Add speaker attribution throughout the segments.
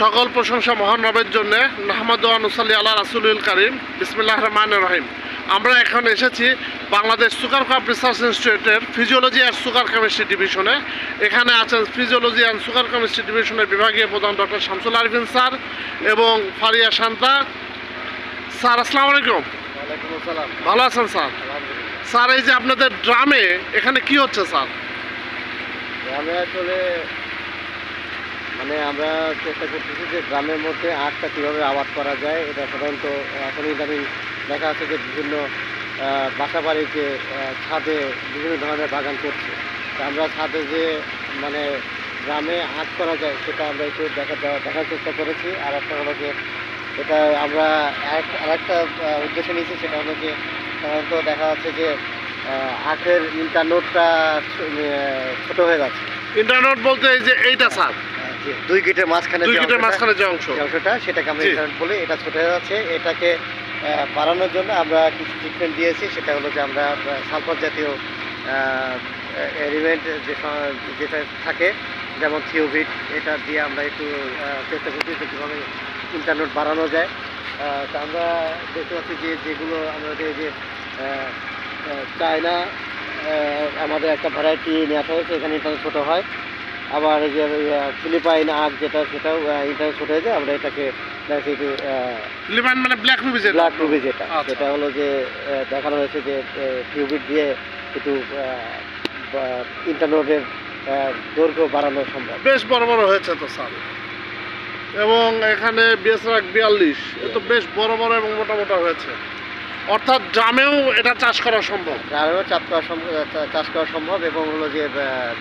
Speaker 1: সকল প্রশংসা মহান রবের জন্য। নাহমাদু ওয়া নুসাল্লি আলা রাসূলিল কারীম। বিসমিল্লাহির রহমানির রহিম। আমরা এখন এসেছি বাংলাদেশ সুগার কাপ রিসার্চ ইনস্টিটিউটের ফিজিওলজি অ্যান্ড সুগার কেমিস্ট্রি ডিভিশনে। এখানে আছেন ফিজিওলজি অ্যান্ড সুগার কেমিস্ট্রি ডিভিশনের বিভাগীয় প্রধান ডক্টর শামসুল আরিফিন স্যার এবং ফারিয়া শান্তা স্যার। আসসালামু আলাইকুম।
Speaker 2: ওয়ালাইকুম আসসালাম।
Speaker 1: ভালো আছেন স্যার? স্যার, এই যে আপনাদের ড্রামে এখানে কি হচ্ছে স্যার?
Speaker 2: গ্রামে আসলে আমরা চেষ্টা করতেছি যে গ্রামের মধ্যে আখটা কীভাবে আবাদ করা যায়। এটা সাধারণত এখন ইদানিং দেখা যাচ্ছে যে বিভিন্ন বাসা বাড়িতে ছাদে বিভিন্ন ধরনের বাগান করছে। তা আমরা ছাদে যে গ্রামে আখ করা যায় সেটা আমরা একটু দেখার চেষ্টা করেছি। আর একটা হলো যে এটা আমরা আরেকটা উদ্দেশ্য নিয়েছি, সেটা হলো যে সাধারণত দেখা যাচ্ছে যে আখের ইন্টারনোটটা ছোটো হয়ে যাচ্ছে।
Speaker 1: ইন্টারনোট বলতে এই যে এইটা স্যার,
Speaker 2: দুই গিটের মাঝখানে
Speaker 1: যে অংশটা
Speaker 2: সেটাকে আমরা ইন্টারনেট বলি। এটা ছোট হয়ে যাচ্ছে। এটাকে বাড়ানোর জন্য আমরা কিছু ট্রিটমেন্ট দিয়েছি। সেটা হলো যে আমরা সালফার জাতীয় এলিমেন্ট যেটা থাকে, যেমন থিওভিট, এটা দিয়ে আমরা একটু চেষ্টা করছি যে কীভাবে ইন্টারনেট বাড়ানো যায়। তা আমরা দেখতে পাচ্ছি যে যেগুলো আমাদের যে চায়না আমাদের একটা ভ্যারাইটি নিয়ে আসা হয়েছে, এখানে ইন্টারনেট ছোটো হয়। আবার এই যে ফিলিপাইন আখ সেটাও ইন্টারনেট ছোটো হয়ে যায়। আমরা এটাকে একটু
Speaker 1: ফিলিপাইন ব্ল্যাক রুবি
Speaker 2: যেটা সেটা হলো যে দেখানো হয়েছে যে টিউবিট দিয়ে একটু ইন্টারনেটের দৈর্ঘ্য বাড়ানো সম্ভব।
Speaker 1: বেশ বড় বড় হয়েছে তো স্যার। এবং এখানে বিএসআর 42 এ তো বেশ বড় বড় এবং মোটা মোটা হয়েছে। অর্থাৎ ড্রামেও এটা চাষ করা সম্ভব।
Speaker 2: ড্রামেও চাষ করা সম্ভব এবং হলো যে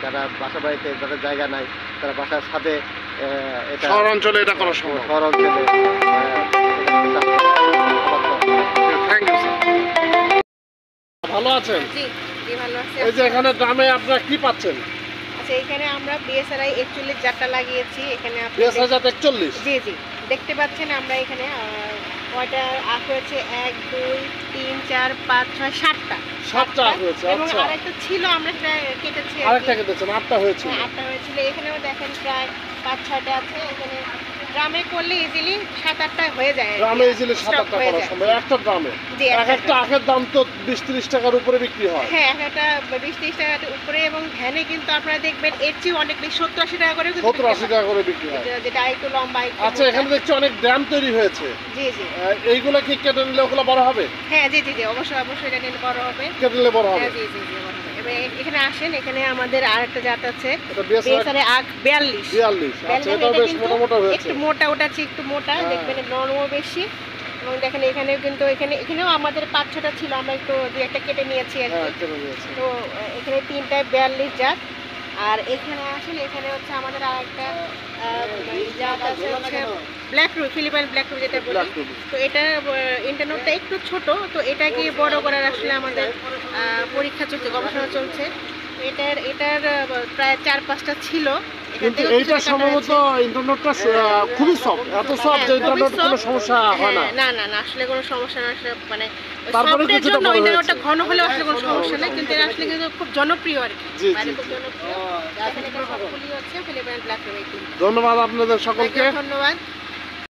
Speaker 2: যারা বাসা বাড়িতে যাদের জায়গা নাই, তারা বাসার ছাদে
Speaker 1: শহর অঞ্চলে এটা করা সম্ভব।
Speaker 2: শহর অঞ্চলে
Speaker 1: থ্যাংক ইউ স্যার। ভালো আছেন?
Speaker 3: জি ভালো আছি।
Speaker 1: এই যে এখানে ড্রামে আপনারা কি পাচ্ছেন?
Speaker 3: আচ্ছা, এখানে আমরা বিএসআরআই 41 জাতটা লাগিয়েছি। এখানে আপনি
Speaker 1: বিএসআরআই 41?
Speaker 3: জি দেখতে পাচ্ছেন। আমরা এখানে কয়টা আখ হয়েছে? 1 2 3 4 5 6 7টা
Speaker 1: আখ হয়েছে।
Speaker 3: এবং
Speaker 1: আচ্ছা,
Speaker 3: আরেকটা ছিল, আমরা সেটা কেটেছি।
Speaker 1: আরেকটা কেটেছেন? 8টা হয়েছিল।
Speaker 3: 8টা হয়েছিল। এখানেও দেখেন প্রায় 5-6টা আছে। এখানে গ্রামে করলে ইজিলি 7-8টা হয়ে যায়।
Speaker 1: গ্রামে ইজিলি 7-8টা করা সম্ভব একটা ড্রামে। একটা আখের দাম তো 20-30 টাকার উপরে বিক্রি হয়।
Speaker 3: হ্যাঁ, একটা 20-30 টাকার উপরে। এবং ভ্যানে কিন্তু আপনারা দেখবেন এর চেয়ে অনেক বেশি 70-80 টাকা করে
Speaker 1: 70-80 টাকা করে বিক্রি হয়,
Speaker 3: যেটা একটু লম্বা।
Speaker 1: আচ্ছা, এখানে দেখছি অনেক ড্রাম তৈরি হয়েছে।
Speaker 3: জি
Speaker 1: এইগুলো কি কেটে নিলে ওগুলো বড় হবে?
Speaker 3: হ্যাঁ জি অবশ্যই এটা নিলে বড় হবে।
Speaker 1: কেটে নিলে বড় হবে?
Speaker 3: জি বড় হবে। এখানে আসেন, এখানে আমাদের আরেকটা জাত আছে বিএসআর আখ 42।
Speaker 1: আচ্ছা, এটা বেশ মোটা মোটা হয়েছে।
Speaker 3: একটু মোটা, ওটা একটু মোটা, দেখবেন নরমও বেশি। এবং দেখেন এখানেও কিন্তু এখানেও আমাদের 5-6টা ছিল, আমরা একটু 2-1টা কেটে নিয়েছি আর কি। তো এখানে 3টায় 42 জাত। আর এখানে আসেন, এখানে হচ্ছে আমাদের আরেকটা জাত আছে হচ্ছে black ruby, Philippine black ruby যেটা বলি। তো এটার ইন্টারনোটটা একটু ছোট, তো এটাকে বড় করার আসলে আমাদের পরীক্ষা চলছে, গবেষণা চলছে। এটার প্রায় 4-5টা ছিল।
Speaker 1: কিন্তু এইটা সম্ভবত ইন্টারনেটটা খুবই সফট, এত সফট যে ইন্টারনেট কোনো সমস্যা হয় না।
Speaker 3: না আসলে কোনো সমস্যা না। আসলে
Speaker 1: তারপরে কিছুটা বড় হয়েছে।
Speaker 3: ইন্টারনেটটা ঘন হলে আসলে কোনো সমস্যা নেই, কিন্তু এটা আসলে কিন্তু খুব জনপ্রিয় আর কি। খুব জনপ্রিয়। এখানে সবগুলি হচ্ছে ফিলিপাইন ব্ল্যাক রুবি।
Speaker 1: ধন্যবাদ আপনাদের সকলকে।
Speaker 3: ধন্যবাদ।